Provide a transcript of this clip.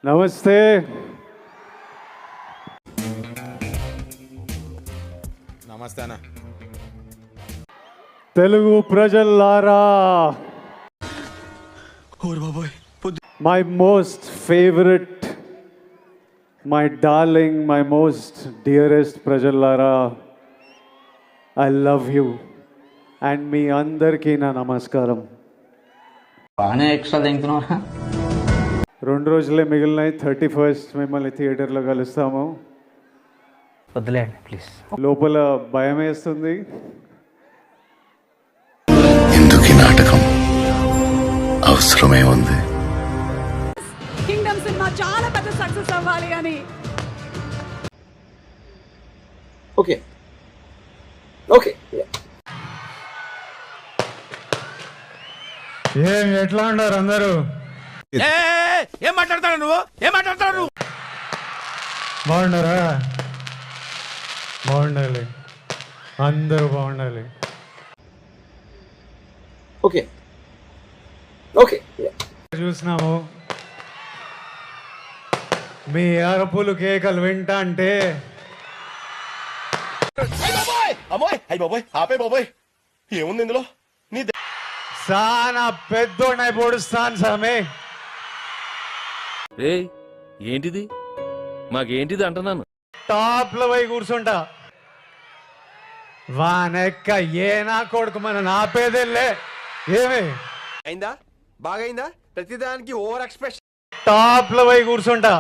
నమస్తే. నమస్తే అన్న. తెలుగు ప్రజల్లారా, my most favourite, my darling, my most dearest ప్రజల్లారా, ఐ లవ్ యూ అండ్ మీ అందరికీ నా నమస్కారం. బాగానే ఎక్స్ట్రా తింటున్నారా? 2 రోజులే మిగిలినాయి. 31st మిమ్మల్ని థియేటర్లో కలుస్తాము. వద్దులేండి ప్లీజ్. లోపల భయం వేస్తుంది. ఎందుకు ఈ నాటకం అవసరమే ఉంది. కింగ్డమ్ సినిమా చాలా పెద్ద సక్సెస్ అవ్వాలి అని. ఓకే ఓకే ఎట్లా ఉన్నారు అందరూ? ఏం మాట్లాడతాడు నువ్వు? ఏం మాట్లాడతాడు నువ్వు? బాగున్నారా? బాగుండాలి, అందరూ బాగుండాలి. ఓకే ఓకే చూసినాము మీ అరుపులు కేకలు వింటా అంటే అమ్మాయి అయ్యి బాబోయ్, ఆపే బాబోయ్, ఏముంది ఇందులో? నీ సానా పెద్దోడై పొడుస్తాను సామే. ఏంటిది? మాకేంటిది అంటున్నాను. టాప్ లో పోయి కూర్చుంటా. వానెక్క ఏ నా కొడుకు మన నాపేదేలే. ఏమి అయిందా? బాగైందా? ప్రతిదానికి ఓవర్ ఎక్స్ప్రెషన్. టాప్ లో పోయి కూర్చుంటా.